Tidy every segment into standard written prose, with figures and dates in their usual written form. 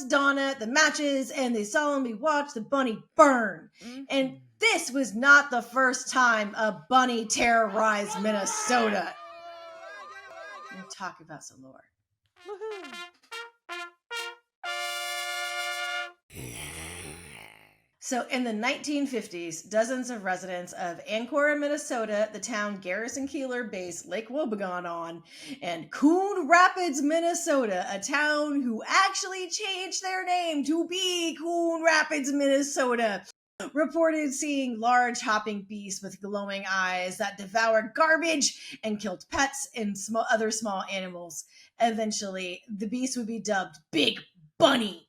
lights, Donna, the matches, and they solemnly watched the bunny burn. Mm-hmm. And this was not the first time a bunny terrorized Minnesota. We're talking about some lore. Woohoo! So in the 1950s, dozens of residents of Ancora, Minnesota, the town Garrison Keillor based Lake Wobegon on, and Coon Rapids, Minnesota, a town who actually changed their name to be Coon Rapids, Minnesota, reported seeing large hopping beasts with glowing eyes that devoured garbage and killed pets and other small animals. Eventually, the beast would be dubbed Big Bunny.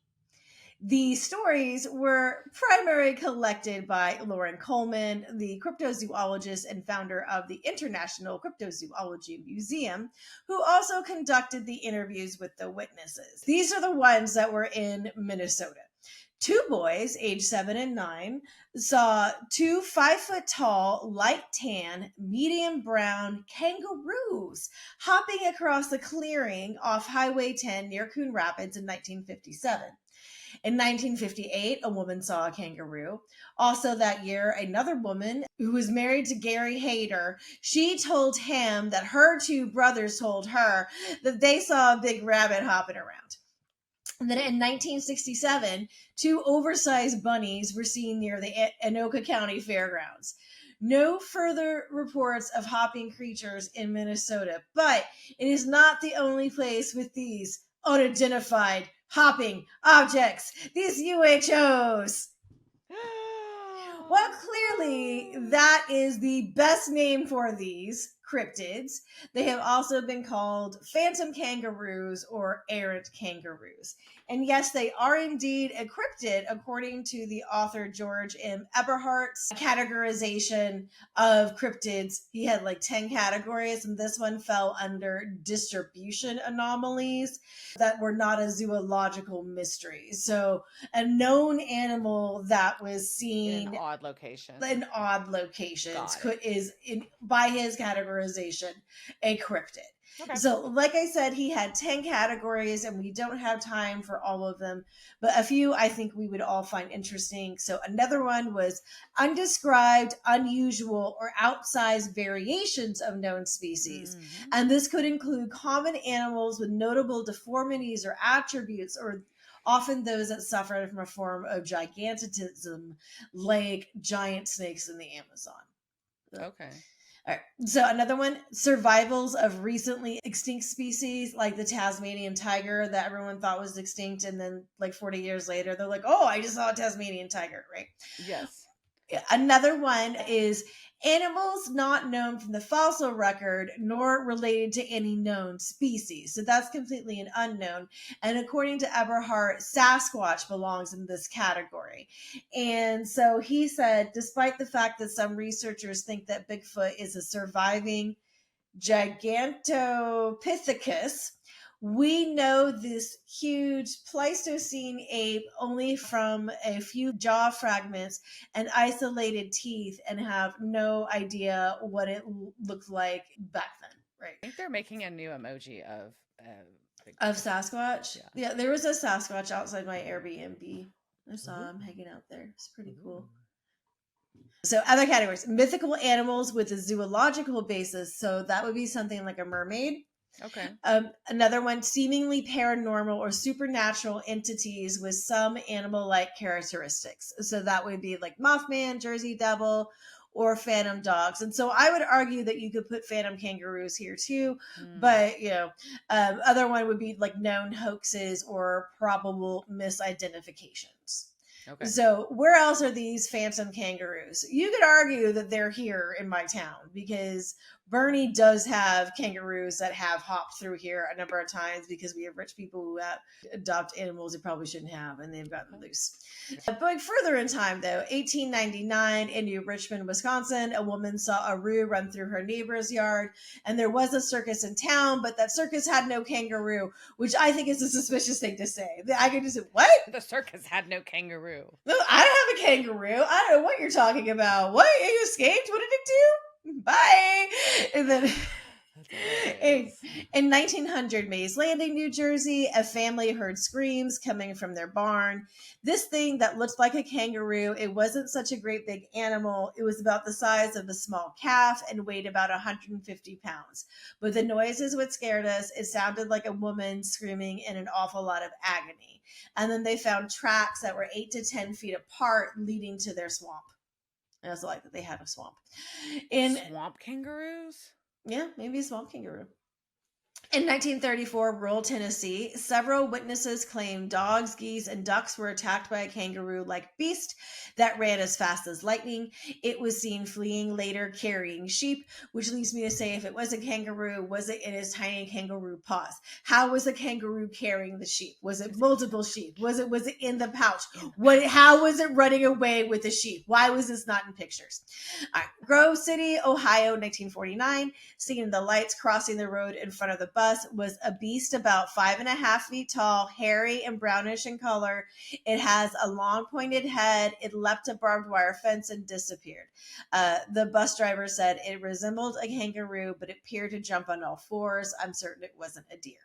The stories were primarily collected by Loren Coleman, the cryptozoologist and founder of the International Cryptozoology Museum, who also conducted the interviews with the witnesses. These are the ones that were in Minnesota. 2 boys, age 7 and 9, saw 2 5-foot-tall, light tan, medium brown kangaroos hopping across the clearing off Highway 10 near Coon Rapids in 1957. In 1958, a woman saw a kangaroo. Also that year, another woman who was married to Gary Hayter, she told him that her 2 brothers told her that they saw a big rabbit hopping around. And then in 1967, 2 oversized bunnies were seen near the Anoka County Fairgrounds. No further reports of hopping creatures in Minnesota, but it is not the only place with these unidentified hopping objects, these UHOs. Well, clearly that is the best name for these cryptids. They have also been called phantom kangaroos or errant kangaroos. And yes, they are indeed a cryptid, according to the author George M. Eberhardt's categorization of cryptids. He had like 10 categories, and this one fell under distribution anomalies that were not a zoological mystery. So a known animal that was seen in odd locations is by his categorization a cryptid. Okay. So like I said, he had 10 categories, and we don't have time for all of them, but a few I think we would all find interesting. So another one was undescribed, unusual, or outsized variations of known species. Mm-hmm. And this could include common animals with notable deformities or attributes, or often those that suffered from a form of gigantism, like giant snakes in the Amazon. Okay. All right. So another one, survivals of recently extinct species, like the Tasmanian tiger that everyone thought was extinct. And then like 40 years later, they're like, oh, I just saw a Tasmanian tiger, right? Yes. Another one is animals not known from the fossil record nor related to any known species. So that's completely an unknown. And according to Eberhardt, Sasquatch belongs in this category. And so he said, despite the fact that some researchers think that Bigfoot is a surviving Gigantopithecus, we know this huge Pleistocene ape only from a few jaw fragments and isolated teeth, and have no idea what it looked like back then. Right? I think they're making a new emoji of Sasquatch. Yeah, there was a Sasquatch outside my Airbnb. I saw him hanging out there. It's pretty cool. So other categories: mythical animals with a zoological basis. So that would be something like a mermaid. Okay. Another one, seemingly paranormal or supernatural entities with some animal-like characteristics. So that would be like Mothman, Jersey Devil, or phantom dogs. And so I would argue that you could put phantom kangaroos here too, but other one would be like known hoaxes or probable misidentifications. Okay. So where else are these phantom kangaroos? You could argue that they're here in my town, because Bernie does have kangaroos that have hopped through here a number of times, because we have rich people who adopt animals they probably shouldn't have, and they've gotten loose. Going further in time, though, 1899 in New Richmond, Wisconsin, a woman saw a roo run through her neighbor's yard, and there was a circus in town, but that circus had no kangaroo, which I think is a suspicious thing to say. I could just say, what? The circus had no kangaroo. No, I don't have a kangaroo. I don't know what you're talking about. What? You escaped? What did it do? Bye. And then That's In, hilarious. in 1900 Mays Landing, New Jersey, a family heard screams coming from their barn. This thing that looked like a kangaroo, it wasn't such a great big animal. It was about the size of a small calf and weighed about 150 pounds. But the noises what scared us. It sounded like a woman screaming in an awful lot of agony. And then they found tracks that were 8 to 10 feet apart leading to their swamp. I also like that they had a swamp. In Swamp kangaroos? Yeah, maybe a swamp kangaroo. In 1934, rural Tennessee, several witnesses claimed dogs, geese, and ducks were attacked by a kangaroo-like beast that ran as fast as lightning. It was seen fleeing later, carrying sheep, which leads me to say, if it was a kangaroo, was it in its tiny kangaroo paws? How was the kangaroo carrying the sheep? Was it multiple sheep? Was it in the pouch? How was it running away with the sheep? Why was this not in pictures? All right. Grove City, Ohio, 1949. Seeing the lights crossing the road in front of the bus was a beast about 5.5 feet tall, hairy and brownish in color. It has a long pointed head. It leapt a barbed wire fence and disappeared. The bus driver said it resembled a kangaroo, but it appeared to jump on all fours. I'm certain it wasn't a deer.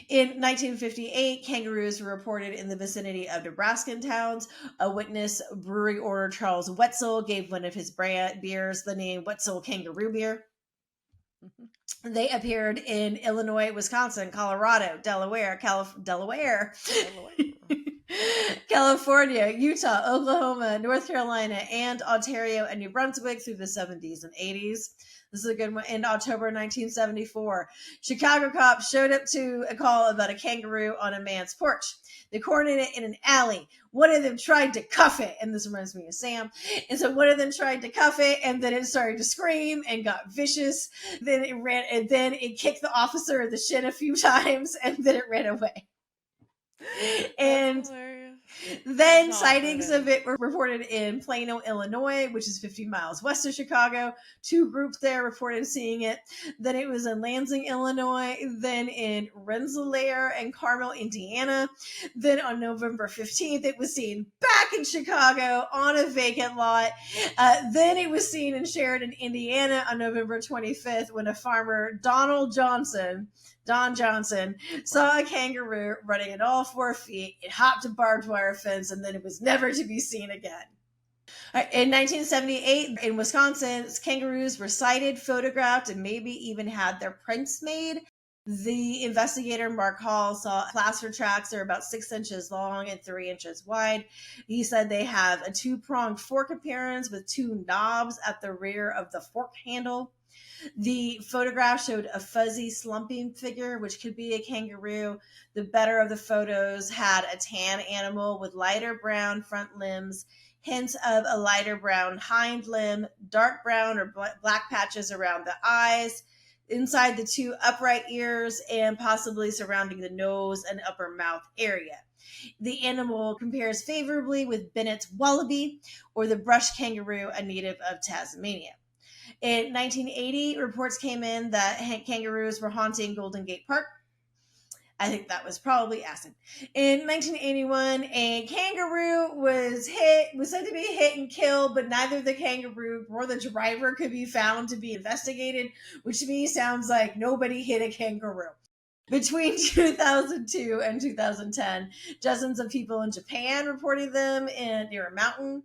In 1958, kangaroos were reported in the vicinity of Nebraskan towns. A witness, brewery owner Charles Wetzel, gave one of his beers the name Wetzel Kangaroo Beer. They appeared in Illinois, Wisconsin, Colorado, Delaware, California, Utah, Oklahoma, North Carolina, and Ontario and New Brunswick through the 70s and 80s. This is a good one. In October 1974, Chicago cops showed up to a call about a kangaroo on a man's porch. They cornered it in an alley. One of them tried to cuff it, and this reminds me of Sam. And so one of them tried to cuff it, and then it started to scream and got vicious. Then it ran, and then it kicked the officer in the shin a few times, and then it ran away. And then sightings of it were reported in Plano, Illinois, which is 50 miles west of Chicago. 2 groups there reported seeing it. Then it was in Lansing, Illinois. Then in Rensselaer and Carmel, Indiana. Then on November 15th, it was seen back in Chicago on a vacant lot. Then it was seen in Sheridan, Indiana on November 25th when a farmer, Don Johnson, saw a kangaroo running at all 4 feet. It hopped a barbed wire fence, and then it was never to be seen again. In 1978, in Wisconsin, kangaroos were sighted, photographed, and maybe even had their prints made. The investigator, Mark Hall, saw plaster tracks. They're about 6 inches long and 3 inches wide. He said they have a 2-pronged fork appearance with 2 knobs at the rear of the fork handle. The photograph showed a fuzzy slumping figure, which could be a kangaroo. The better of the photos had a tan animal with lighter brown front limbs, hints of a lighter brown hind limb, dark brown or black patches around the eyes, inside the 2 upright ears, and possibly surrounding the nose and upper mouth area. The animal compares favorably with Bennett's wallaby or the brush kangaroo, a native of Tasmania. In 1980, reports came in that kangaroos were haunting Golden Gate Park. I think that was probably acid. In 1981, a kangaroo was said to be hit and killed, but neither the kangaroo nor the driver could be found to be investigated, which to me sounds like nobody hit a kangaroo. Between 2002 and 2010, dozens of people in Japan reported them near a mountain.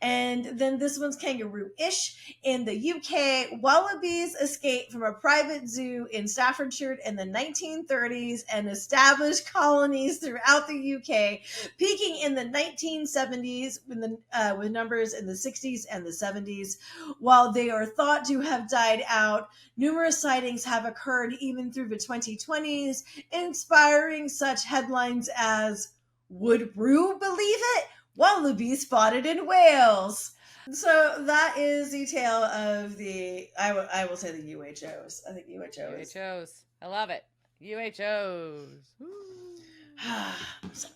And then this one's kangaroo-ish. In the UK, wallabies escaped from a private zoo in Staffordshire in the 1930s and established colonies throughout the UK, peaking in the 1970s with numbers in the 60s and the 70s. While they are thought to have died out, numerous sightings have occurred even through the 2020s, inspiring such headlines as, "Would Rue believe it? Wallaby spotted in Wales." So that is the tale of I will say the UHOs. I think UHOs. UHOs. I love it. UHOs. So